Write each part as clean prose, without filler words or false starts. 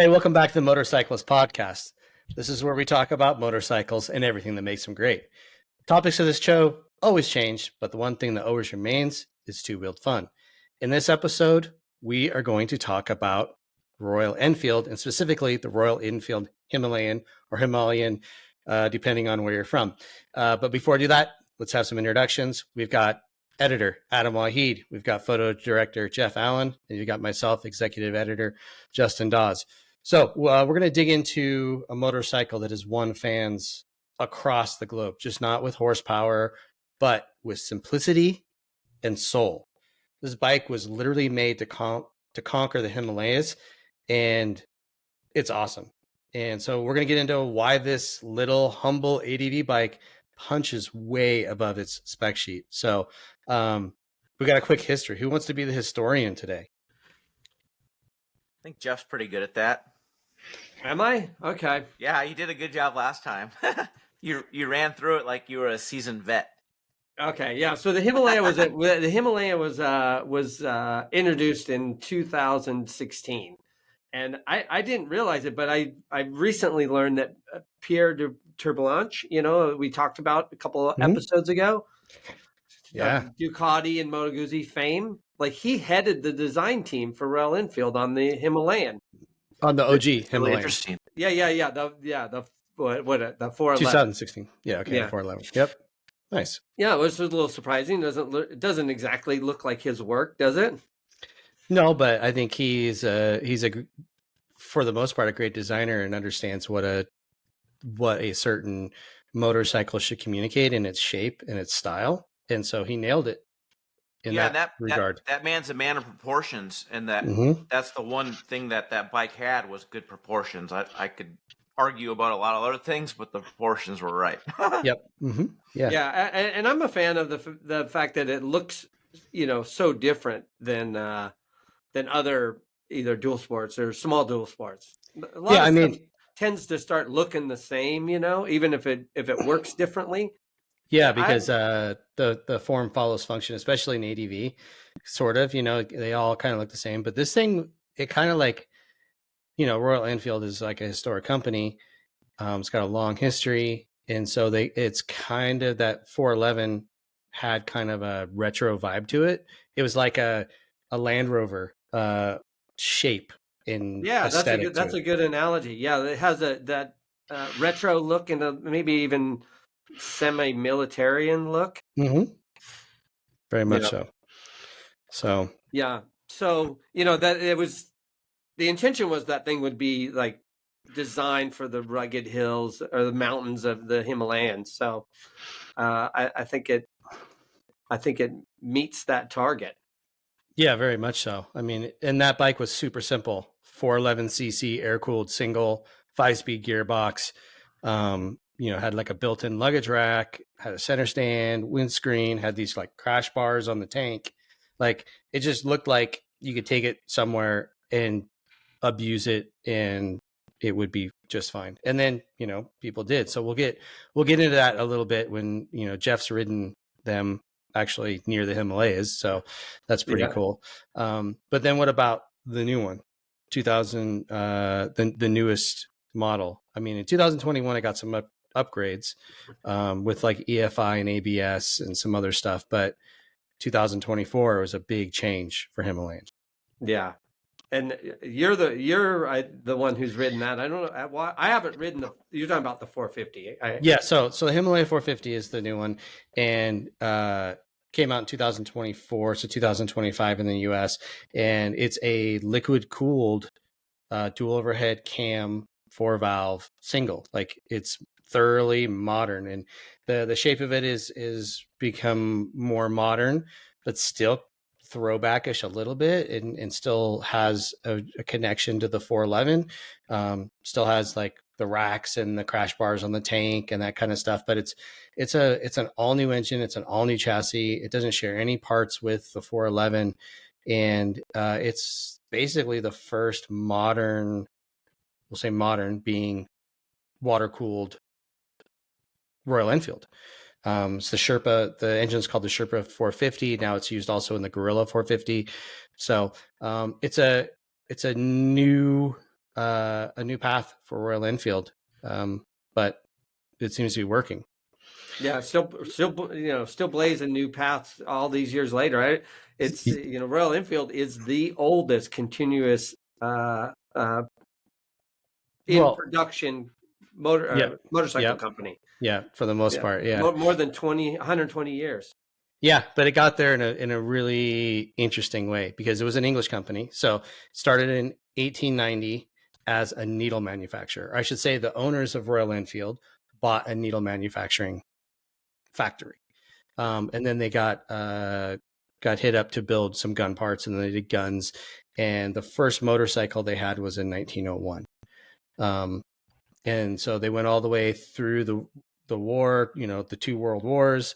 Hey, welcome back to the Motorcyclist Podcast. This is where we talk about motorcycles and everything that makes them great. Topics of this show always change, but the one thing that always remains is two-wheeled fun. In this episode, we are going to talk about Royal Enfield, and specifically the Royal Enfield Himalayan or Himalayan, depending on where you're from. But before I do that, let's have some introductions. We've got editor Adam Wahid, we've got photo director Jeff Allen, and you've got myself, executive editor Justin Dawes. So we're going to dig into a motorcycle that has won fans across the globe, just not with horsepower, but with simplicity and soul. This bike was literally made to conquer the Himalayas, and it's awesome. And so we're going to get into why this little humble ADV bike punches way above its spec sheet. So we got a quick history. Who wants to be the historian today? I think Jeff's pretty good at that. Am I? Okay. Yeah, you did a good job last time. You ran through it like you were a seasoned vet. Okay. Yeah. So the Himalaya was introduced in 2016, and I didn't realize it, but I recently learned that Pierre de Terblanche, we talked about a couple of episodes ago. Yeah. Ducati and Moto Guzzi fame. Like, he headed the design team for Royal Enfield on the Himalayan. On the OG Himalayan. Really interesting. Yeah. The 411. 2016. Yeah. Okay. Yeah. 411. Yep. Nice. Yeah, it was a little surprising. It doesn't exactly look like his work, does it? No, but I think he's for the most part a great designer and understands what a certain motorcycle should communicate in its shape and its style, and so he nailed it. In that regard, that man's a man of proportions, and that's the one thing that bike had was good proportions. I could argue about a lot of other things, but the proportions were right. Yep. Yeah. And I'm a fan of the fact that it looks, so different than other either dual sports or small dual sports. A lot of stuff tends to start looking the same, even if it works differently. Yeah, because the form follows function, especially in ADV, sort of. They all kind of look the same. But this thing, it kind of like, Royal Enfield is like a historic company. It's got a long history, and so it's kind of that 411 had kind of a retro vibe to it. It was like a Land Rover shape in aesthetic. That's a good analogy. Yeah, it has that retro look and maybe even semi-militarian look. Very much so. So yeah, so that it was, the intention was that thing would be like designed for the rugged hills or the mountains of the Himalayas. So I think it meets that target. Yeah, very much so. I mean, and that bike was super simple: 411cc air-cooled single 5-speed gearbox. Had like a built-in luggage rack, had a center stand, windscreen, had these like crash bars on the tank. Like, it just looked like you could take it somewhere and abuse it and it would be just fine. And then, people did. So we'll get into that a little bit when, Jeff's ridden them actually near the Himalayas. So that's pretty cool. But then what about the new one? 2000, the newest model. I mean, in 2021, I got some upgrades with like EFI and ABS and some other stuff, but 2024 was a big change for Himalayan. Yeah. And you're the one who's ridden that. I don't know. I haven't ridden you're talking about the 450. Yeah. So the Himalayan 450 is the new one, and came out in 2024. So 2025 in the US, and it's a liquid cooled dual overhead cam 4-valve single. Like, it's thoroughly modern, and the shape of it is become more modern, but still throwbackish a little bit, and still has a connection to the 411. Still has like the racks and the crash bars on the tank and that kind of stuff, but it's an all new engine, it's an all new chassis. It doesn't share any parts with the 411, and it's basically the first modern, we'll say modern, being water cooled Royal Enfield. It's the Sherpa. The engine's called the Sherpa 450. Now it's used also in the Gorilla 450. So it's a new a new path for Royal Enfield, but it seems to be working. Yeah, still blazing new paths all these years later. Right? It's Royal Enfield is the oldest continuous production motorcycle company. Yeah, for the most part, yeah. More than 120 years. Yeah, but it got there in a really interesting way because it was an English company. So it started in 1890 as a needle manufacturer. I should say the owners of Royal Enfield bought a needle manufacturing factory. And then they got hit up to build some gun parts, and then they did guns. And the first motorcycle they had was in 1901. And so they went all the way through the war, the two world wars.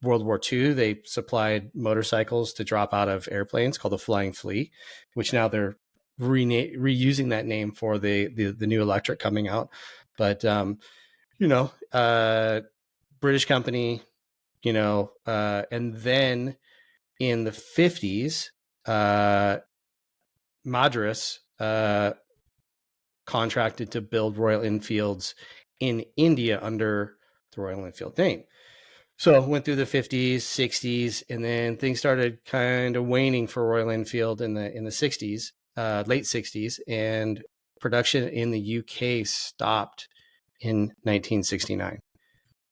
World War II, they supplied motorcycles to drop out of airplanes called the Flying Flea, which now they're reusing that name for the new electric coming out. But, British company, and then in the 50s, Madras contracted to build Royal Enfields in India under the Royal Enfield name. So it went through the 50s, 60s, and then things started kind of waning for Royal Enfield in the 60s, late 60s, and production in the UK stopped in 1969.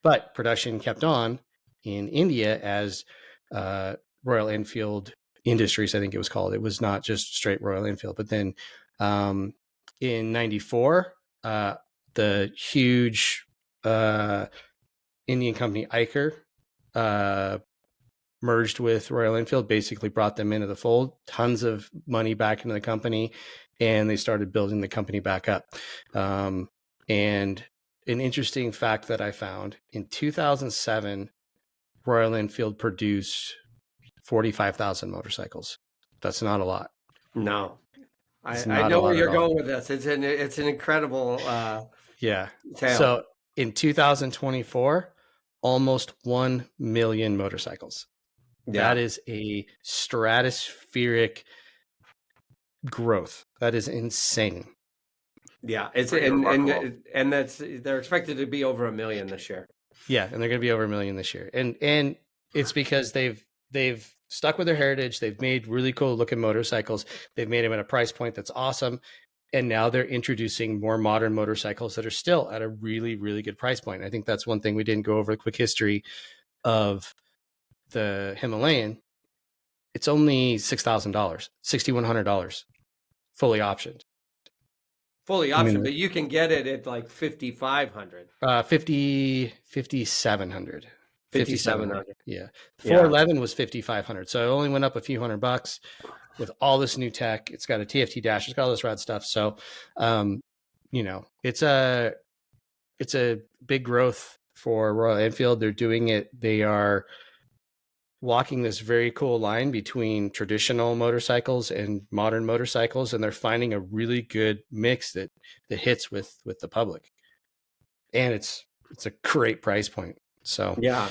But production kept on in India as Royal Enfield Industries, I think it was called. It was not just straight Royal Enfield. But then in 94, the huge Indian company Eicher merged with Royal Enfield, basically brought them into the fold, tons of money back into the company, and they started building the company back up. And an interesting fact that I found, in 2007, Royal Enfield produced 45,000 motorcycles. That's not a lot. No. I know where you're going with this. It's an incredible tale. So in 2024, almost 1 million motorcycles. Yeah. That is a stratospheric growth. That is insane. Yeah, and they're expected to be over 1 million this year. Yeah, and they're going to be over 1 million this year. And it's because they've stuck with their heritage. They've made really cool looking motorcycles. They've made them at a price point that's awesome. And now they're introducing more modern motorcycles that are still at a really, really good price point. I think that's one thing we didn't go over, a quick history of the Himalayan. It's only $6,000, $6,100, fully optioned. But you can get it at like 5,500. 5,700. 5,700. Yeah. The 411 was 5,500. So it only went up a few $100 with all this new tech. It's got a TFT dash. It's got all this rad stuff. So, it's a big growth for Royal Enfield. They're doing it. They are walking this very cool line between traditional motorcycles and modern motorcycles. And they're finding a really good mix that hits with the public. And it's a great price point. So, yeah.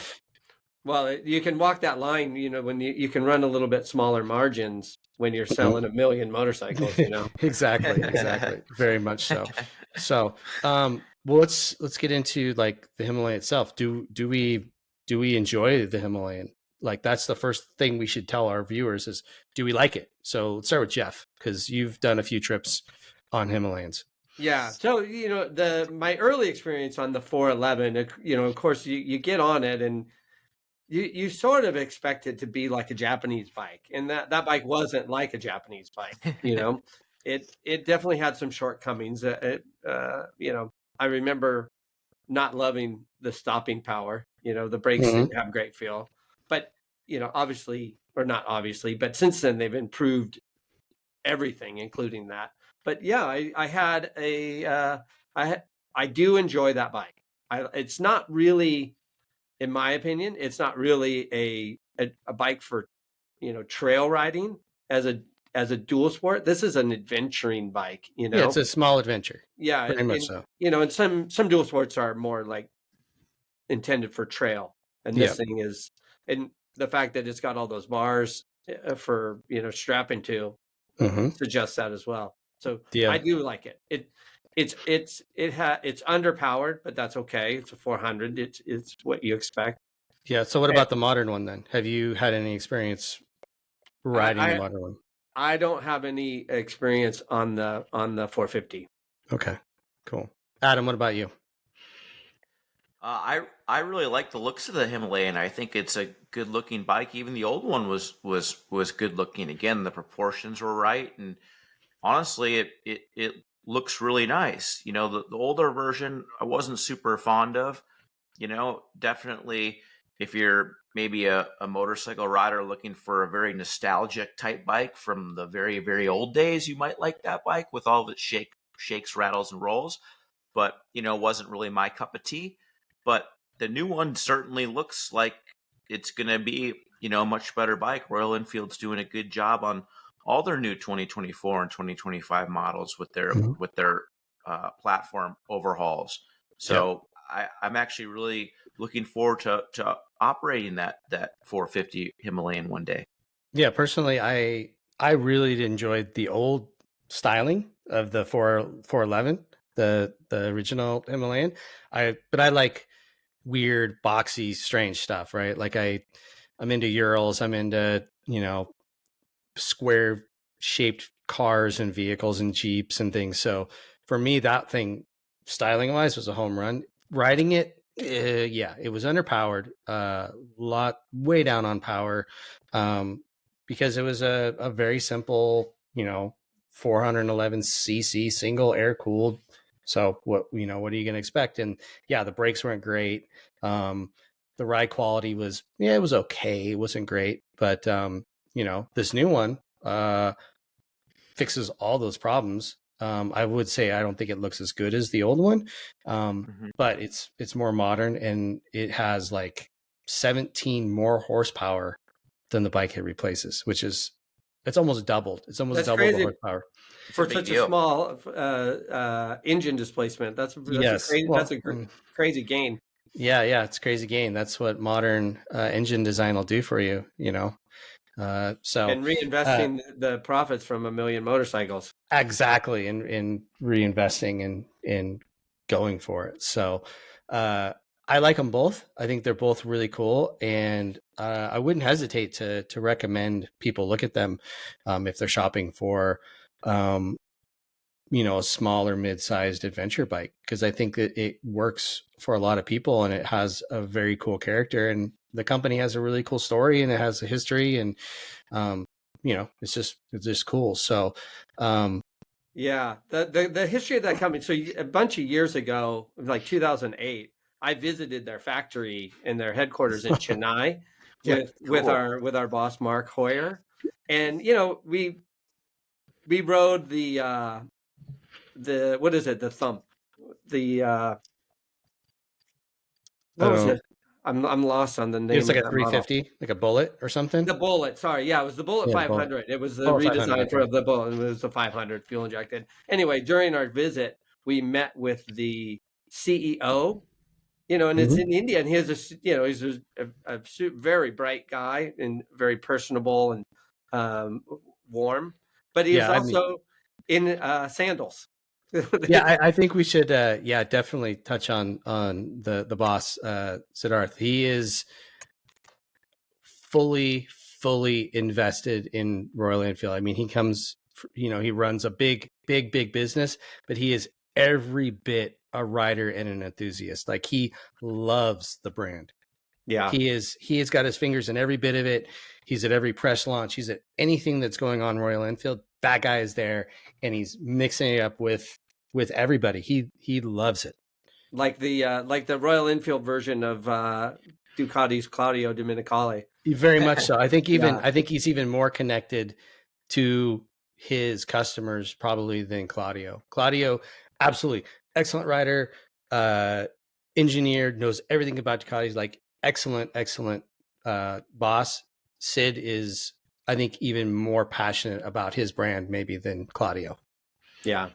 Well, you can walk that line, when you can run a little bit smaller margins when you're selling 1 million motorcycles, Exactly. Very much so. So, well, let's get into like the Himalayan itself. Do we enjoy the Himalayan? Like, that's the first thing we should tell our viewers is, do we like it? So let's start with Jeff, because you've done a few trips on Himalayans. Yeah. So, my early experience on the 411, of course you get on it and you sort of expect it to be like a Japanese bike, and that bike wasn't like a Japanese bike. It definitely had some shortcomings. I remember not loving the stopping power. The brakes didn't have great feel, but but since then they've improved everything, including that. But yeah, I do enjoy that bike. It's not really, in my opinion, it's not really a bike for, trail riding as a dual sport. This is an adventuring bike, Yeah, it's a small adventure. Yeah, very much so. And some dual sports are more like intended for trail, and this thing is, and the fact that it's got all those bars for strapping to suggests that as well. So Yeah. I do like it. It's underpowered, but that's okay. It's a 400. It's what you expect. Yeah. So what about the modern one then? Have you had any experience riding the modern one? I don't have any experience on the 450. Okay, cool. Adam, what about you? I really like the looks of the Himalayan. I think it's a good looking bike. Even the old one was good looking. Again, the proportions were right, and honestly, it looks really nice. You know, the older version I wasn't super fond of. You know, definitely if you're maybe a motorcycle rider looking for a very nostalgic type bike from the very, very old days, you might like that bike with all of its shakes, rattles, and rolls. But, you know, wasn't really my cup of tea. But the new one certainly looks like it's going to be, you know, a much better bike. Royal Enfield's doing a good job on all their new 2024 and 2025 models with their platform overhauls. So I'm actually really looking forward to operating that 450 Himalayan one day. Yeah, personally, I really enjoyed the old styling of the 411, the original Himalayan. But I like weird, boxy, strange stuff, right? Like I'm into Urals, I'm into, you know, square shaped cars and vehicles and Jeeps and things. So for me, that thing styling wise was a home run. Riding it, yeah, it was underpowered, way down on power, because it was a very simple, you know, 411cc single air cooled. So what are you going to expect? And yeah, the brakes weren't great. The ride quality was, it was okay. It wasn't great, but you know, this new one fixes all those problems. I would say I don't think it looks as good as the old one, but it's more modern, and it has like 17 more horsepower than the bike it replaces, which is it's almost doubled. It's almost double the horsepower for such a small engine displacement. That's a crazy gain. Yeah, it's crazy gain. That's what modern engine design will do for you. You know. So and reinvesting the profits from a million motorcycles. Exactly. In reinvesting and going for it. So, I like them both. I think they're both really cool. And, I wouldn't hesitate to recommend people look at them, if they're shopping for, you know, a small or mid-sized adventure bike, because I think that it works for a lot of people and it has a very cool character, and the company has a really cool story and it has a history, and you know, it's just cool. So yeah, the history of that company. So a bunch of years ago, like 2008, I visited their factory and their headquarters in Chennai with our boss Mark Hoyer, and you know, we rode the what is it, the thump, the what was it? I'm lost on the name. It's like a 350, like a Bullet or something. The Bullet, sorry, yeah, it was the Bullet 500. Bullet. It was the redesign for the Bullet. It was the 500 fuel injected. Anyway, during our visit, we met with the CEO. You know, and it's in India, and he's a very bright guy and very personable and warm, but he's also in sandals. Yeah, I think we should definitely touch on the boss, Siddharth. He is fully invested in Royal Enfield. I mean, he comes, you know, he runs a big business, but he is every bit a rider and an enthusiast. Like, he loves the brand. Yeah, he has got his fingers in every bit of it. He's at every press launch. He's at anything that's going on Royal Enfield. That guy is there, and he's mixing it up with everybody. He loves it. Like the Royal Enfield version of Ducati's Claudio Domenicali. Very much so. I think he's even more connected to his customers probably than Claudio. Claudio, absolutely excellent rider, engineered, knows everything about Ducati's, like excellent boss. Sid is, I think, even more passionate about his brand maybe than Claudio. Yeah.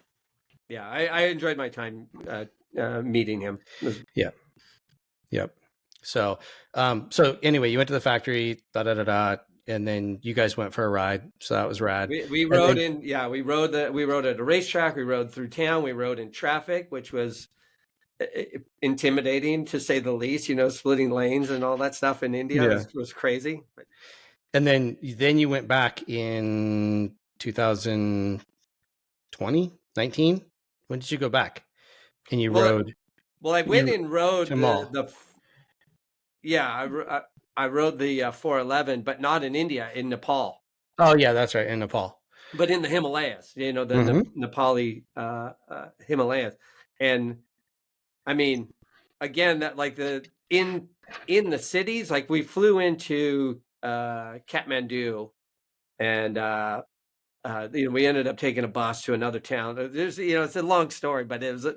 I enjoyed my time meeting him. Yeah. Yep. So anyway, you went to the factory, and then you guys went for a ride. So that was rad. We rode we rode at a racetrack. We rode through town. We rode in traffic, which was intimidating to say the least, splitting lanes and all that stuff in India was crazy. And then you went back in 2020, 19. When did you go back? And you rode? Well, I went and rode I rode the 411, but not in India, in Nepal. Oh yeah, that's right, in Nepal. But in the Himalayas, the Nepali Himalayas. And I mean, again, that like in the cities, like we flew into Kathmandu, and we ended up taking a bus to another town. There's it's a long story, but it was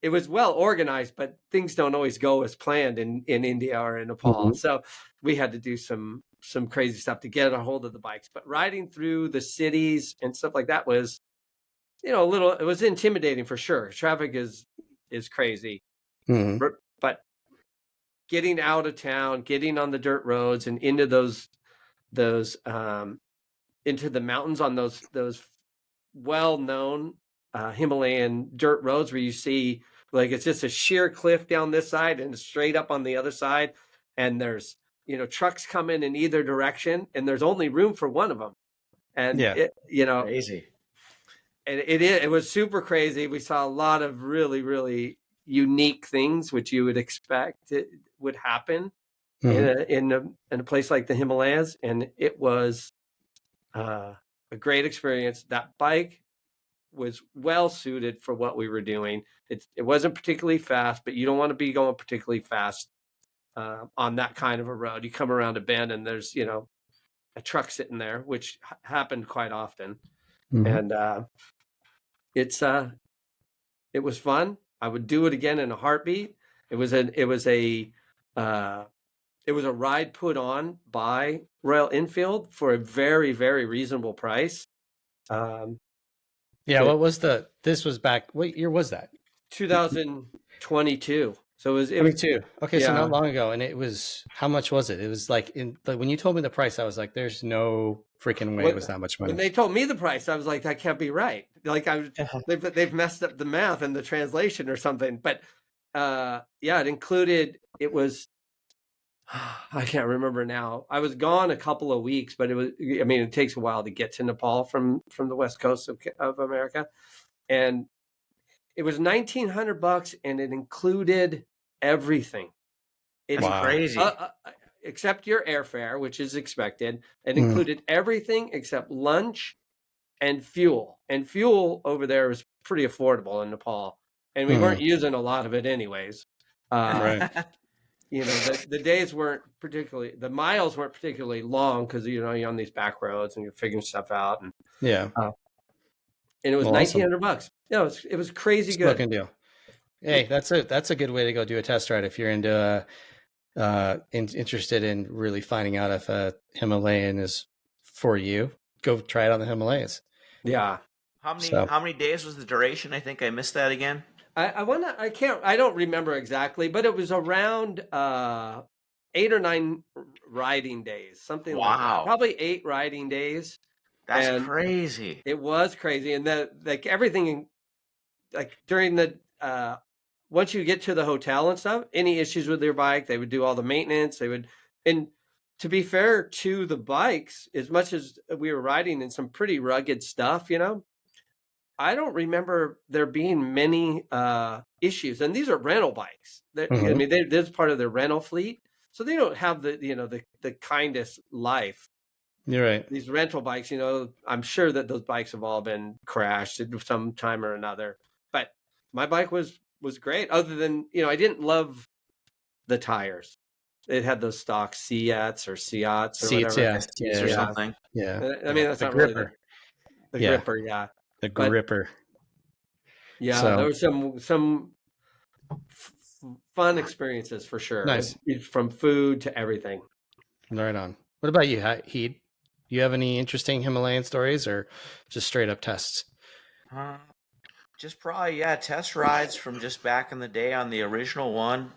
it was well organized, but things don't always go as planned in India or in Nepal. So we had to do some crazy stuff to get a hold of the bikes. But riding through the cities and stuff like that was, it was intimidating for sure. Traffic is crazy. But getting out of town, getting on the dirt roads and into those into the mountains on those well-known Himalayan dirt roads where you see like it's just a sheer cliff down this side and straight up on the other side, and there's trucks coming in either direction, and there's only room for one of them, and crazy. And it was super crazy. We saw a lot of really, really unique things which you would expect it would happen in a place like the Himalayas, and it was a great experience. That bike was well suited for what we were doing. It wasn't particularly fast, but you don't want to be going particularly fast on that kind of a road. You come around a bend and there's a truck sitting there, which happened quite often, and it was fun. I would do it again in a heartbeat. It was a ride put on by Royal Enfield for a very, very reasonable price. What was this was back, what year was that? 2022. So it was 22. Okay, so not long ago. And it was, how much was it? It was like when you told me the price, I was like, there's no freaking way it was that much money. When they told me the price, I was like, that can't be right. Like they've messed up the math and the translation or something. But it included, it was, I can't remember now. I was gone a couple of weeks, but it takes a while to get to Nepal from the west coast of America. And it was $1,900 and it included everything. It's crazy. Except your airfare, which is expected. It included everything except lunch and fuel. And fuel over there is pretty affordable in Nepal. And we weren't using a lot of it anyways. Right. The days the miles weren't particularly long because, you're on these back roads and you're figuring stuff out. And and it was $1,900. It was crazy good. Smoking deal. Hey, that's a good way to go do a test ride if you're into interested in really finding out if a Himalayan is for you. Go try it on the Himalayas. Yeah. How many days was the duration? I think I missed that again. I don't remember exactly, but it was around 8 or 9 riding days, something like that. Probably 8 riding days. That's crazy. It was crazy. And everything, like during the, once you get to the hotel and stuff, any issues with your bike, they would do all the maintenance. And to be fair to the bikes, as much as we were riding in some pretty rugged stuff, I don't remember there being many issues. And these are rental bikes. They're part of their rental fleet. So they don't have the kindest life. You're right. These rental bikes, I'm sure that those bikes have all been crashed at some time or another. But my bike was great. Other than, I didn't love the tires. It had those stock Seats or whatever. Seats or something. Yeah. I mean, that's the not gripper. Really the gripper. Yeah. The gripper. Yeah. So, there were some fun experiences for sure. Nice. From food to everything. Right on. What about you, Heed? Do you have any interesting Himalayan stories or just straight up tests? Just probably, test rides from just back in the day on the original one.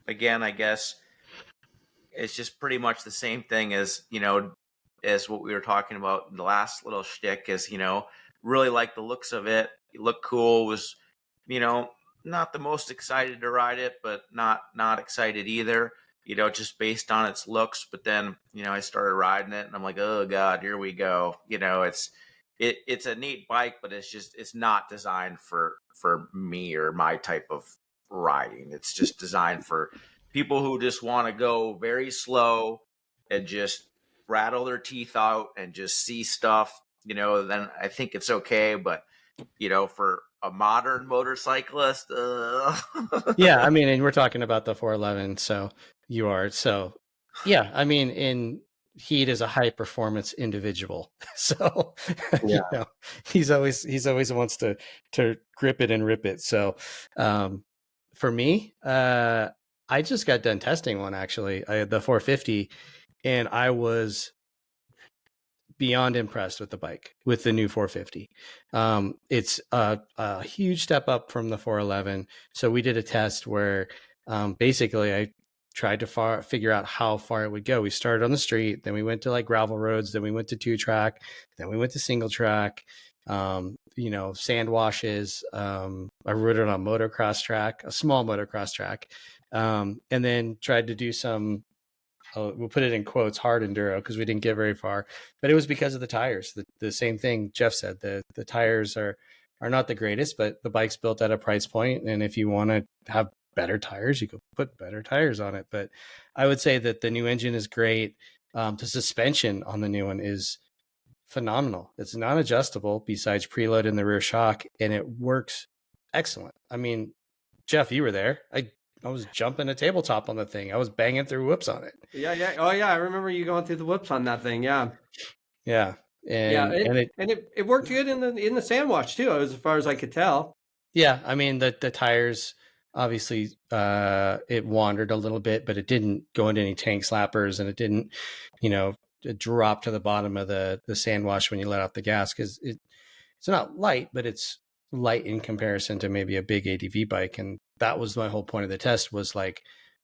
Again, I guess it's just pretty much the same thing as, as what we were talking about in the last little shtick is, really like the looks of it. It looked cool, was, not the most excited to ride it, but not excited either, just based on its looks. But then, I started riding it and I'm like, oh God, here we go. It's a neat bike, but it's not designed for me or my type of riding. It's just designed for people who just want to go very slow and just rattle their teeth out and just see stuff, then I think it's okay. But, for a modern motorcyclist, yeah, I mean, and we're talking about the 411, so you are. So, yeah, I mean, Heat is a high performance individual, so yeah. He's always wants to grip it and rip it. So for me, I just got done testing one, actually, the 450, and I was beyond impressed with the bike, with the new 450. It's a huge step up from the 411. So we did a test where basically I tried to figure out how far it would go. We started on the street, then we went to like gravel roads, then we went to 2-track, then we went to single track, sand washes. I rode it on motocross track, a small motocross track, and then tried to do some, we'll put it in quotes, hard enduro, because we didn't get very far. But it was because of the tires. The same thing Jeff said, the tires are not the greatest, but the bike's built at a price point, and if you want to have better tires, you could put better tires on it. But I would say that the new engine is great. The suspension on the new one is phenomenal. It's non-adjustable besides preload in the rear shock, and it works excellent. I mean, Jeff, you were there. I was jumping a tabletop on the thing. I was banging through whoops on it. Yeah. Oh yeah, I remember you going through the whoops on that thing. Yeah. And it worked good in the sand wash too, as far as I could tell. Yeah, I mean the tires, obviously it wandered a little bit, but it didn't go into any tank slappers, and it didn't drop to the bottom of the sand wash when you let off the gas, because it's not light, but it's light in comparison to maybe a big ADV bike. And that was my whole point of the test, was like,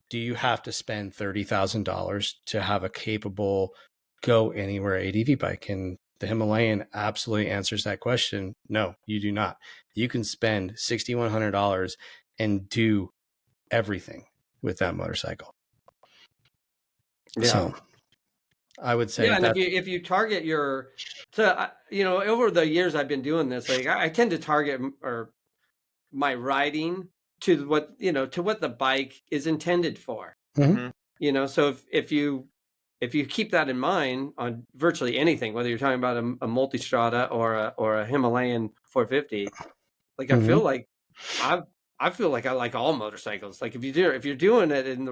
do you have to spend $30,000 to have a capable go anywhere ADV bike? And the Himalayan absolutely answers that question. No, you do not. You can spend $6,100 and do everything with that motorcycle. Yeah. So I would say, and if you target over the years I've been doing this, like I tend to target my riding to what the bike is intended for. Mm-hmm. So if you keep that in mind on virtually anything, whether you're talking about a multistrada or a Himalayan 450, like I feel like I feel like I like all motorcycles. Like if you're doing it in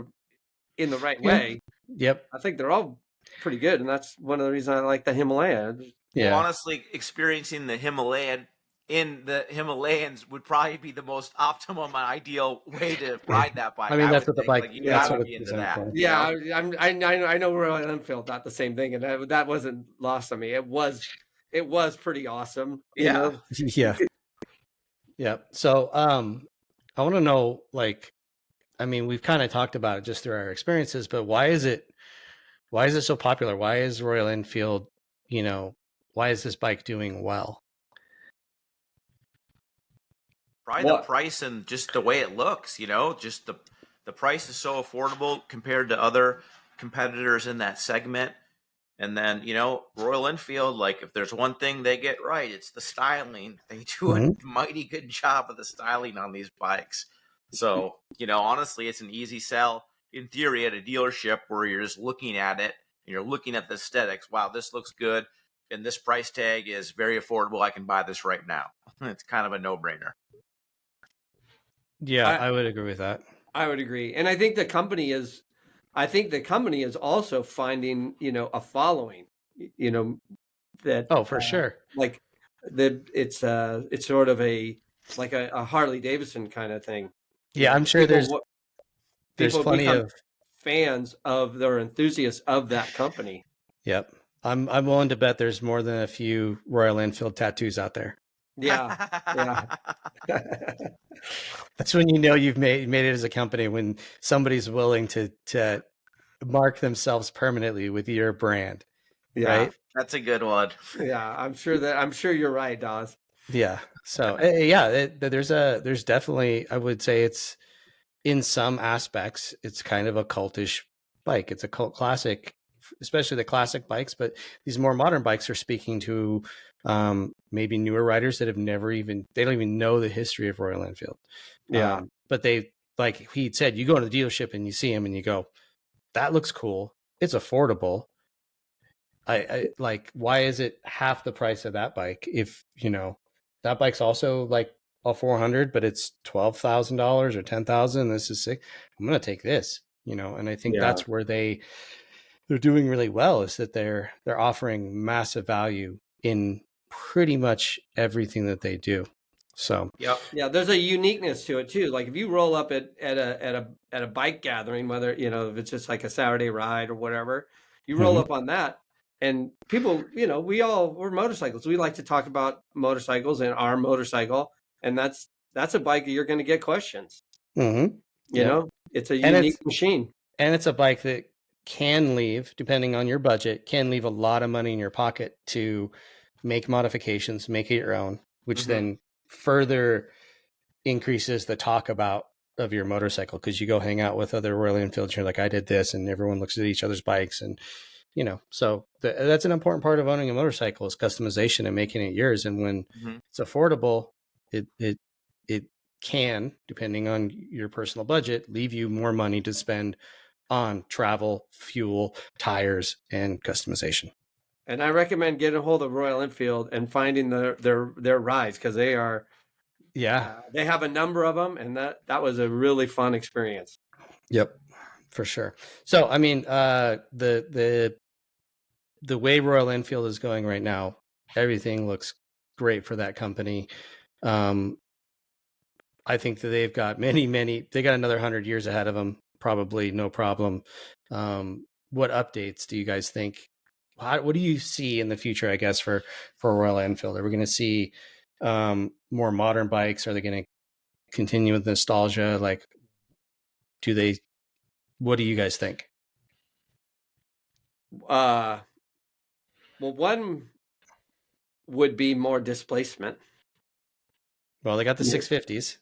the right way, yep, I think they're all pretty good, and that's one of the reasons I like the Himalayan. Yeah, well, honestly, experiencing the Himalayan in the Himalayans would probably be the most optimum, ideal way to ride that bike. I mean, that's what the bike. You gotta be into that. Yeah, I know Royal Enfield thought the same thing, and that wasn't lost on me. It was pretty awesome. Yeah. So, I want to know, like, I mean, we've kind of talked about it just through our experiences, but why is it so popular? Why is Royal Enfield, why is this bike doing well? Probably the price and just the way it looks, just the price is so affordable compared to other competitors in that segment. And then, Royal Enfield, like if there's one thing they get right, it's the styling. They do a mighty good job of the styling on these bikes. So, honestly, it's an easy sell in theory at a dealership where you're just looking at it and you're looking at the aesthetics. Wow, this looks good. And this price tag is very affordable. I can buy this right now. It's kind of a no-brainer. Yeah, I would agree with that. I would agree. And I think the company is also finding, a following, that. Oh, for sure. Like it's sort of a Harley Davidson kind of thing. Yeah, I'm sure there's plenty of fans of, they're enthusiasts of that company. Yep. I'm willing to bet there's more than a few Royal Enfield tattoos out there. Yeah. That's when you've made it as a company, when somebody's willing to mark themselves permanently with your brand, Yeah. right? That's a good one. Yeah, I'm sure you're right, Dawes. Yeah. So yeah, there's definitely, I would say it's in some aspects, it's kind of a cultish bike. It's a cult classic, especially the classic bikes, but these more modern bikes are speaking to maybe newer riders that they don't even know the history of Royal Enfield. Yeah. But they, like he said, you go to the dealership and you see them and you go, that looks cool. It's affordable. I like, why is it half the price of that bike? If that bike's also like a 400, but it's $12,000 or 10,000. This is sick. I'm going to take this, and I think that's where they're doing really well, is that they're offering massive value in pretty much everything that they do. So yeah, there's a uniqueness to it too. Like if you roll up at a bike gathering, whether if it's just like a Saturday ride or whatever, you roll up on that, and people, we're motorcyclists. We like to talk about motorcycles and our motorcycle, and that's a bike that you're going to get questions. It's a unique machine, and it's a bike that can leave, depending on your budget, can leave a lot of money in your pocket to make modifications, make it your own, which then further increases the talk of your motorcycle, because you go hang out with other Royal Enfields, you're like, I did this, and everyone looks at each other's bikes, and so that's an important part of owning a motorcycle, is customization and making it yours. And when it's affordable, it can, depending on your personal budget, leave you more money to spend on travel, fuel, tires, and customization. And I recommend getting a hold of Royal Enfield and finding their rides, because they are, they have a number of them, and that was a really fun experience. Yep, for sure. So I mean, the way Royal Enfield is going right now, everything looks great for that company. I think that they've got they got another 100 years ahead of them, probably, no problem. What updates do you guys think? What do you see in the future, I guess, for Royal Enfield? Are we going to see more modern bikes? Are they going to continue with nostalgia? Like, what do you guys think? Well, one would be more displacement. Well, they got the 650s.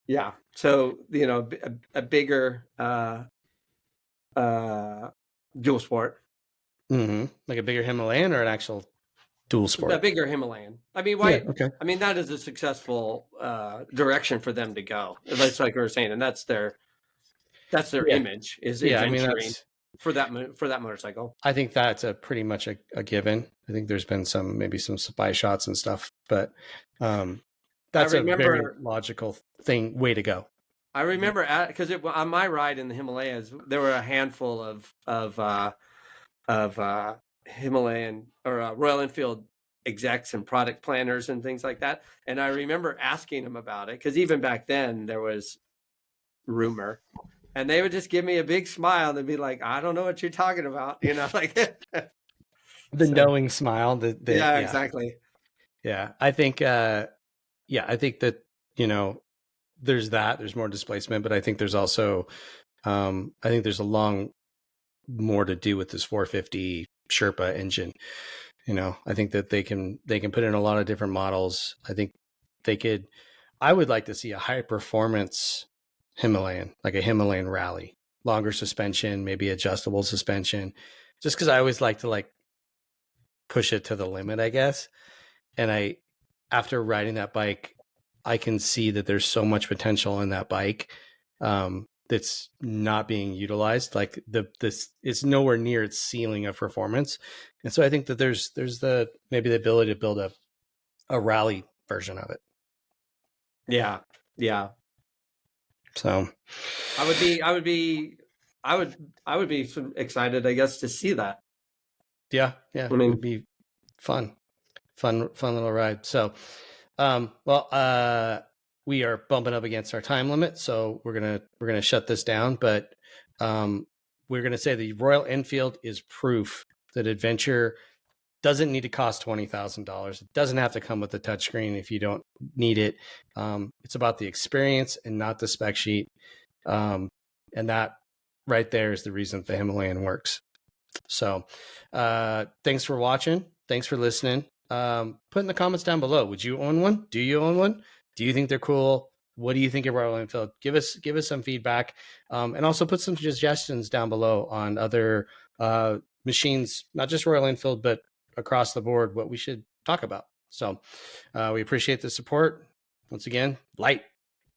Yeah. So, a bigger dual sport. Like a bigger Himalayan or an actual dual sport? A bigger Himalayan. I mean, why? Yeah, okay. I mean, that is a successful direction for them to go. That's like we were saying, and that's their image, is adventuring for that motorcycle. I think that's pretty much a given. I think there's been maybe some spy shots and stuff, but that's a very logical way to go. I remember because on my ride in the Himalayas, there were a handful of Himalayan or Royal Enfield execs and product planners and things like that. And I remember asking them about it, because even back then there was rumor, and they would just give me a big smile and be like, I don't know what you're talking about. Like the knowing smile. Yeah, exactly. Yeah. I think, I think that, there's more displacement, but I think there's also, I think there's a long more to do with this 450 Sherpa engine. I think that they can put in a lot of different models. I think I would like to see a high performance Himalayan, like a Himalayan rally, longer suspension, maybe adjustable suspension, just because I always like to push it to the limit, I guess. And after riding that bike, I can see that there's so much potential in that bike that's not being utilized. Like it's nowhere near its ceiling of performance. And so I think that there's maybe the ability to build a rally version of it. Yeah. Yeah. So I would be excited, I guess, to see that. Yeah. I mean, it would be fun little ride. So, we are bumping up against our time limit, so we're gonna shut this down. But we're gonna say the Royal Enfield is proof that adventure doesn't need to cost $20,000. It doesn't have to come with a touchscreen if you don't need it. It's about the experience and not the spec sheet, and that right there is the reason the Himalayan works. So thanks for watching. Thanks for listening. Put in the comments down below. Would you own one? Do you own one? Do you think they're cool? What do you think of Royal Enfield? Give us some feedback, and also put some suggestions down below on other machines, not just Royal Enfield, but across the board, what we should talk about. So we appreciate the support. Once again, like,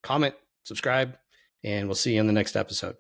comment, subscribe, and we'll see you in the next episode.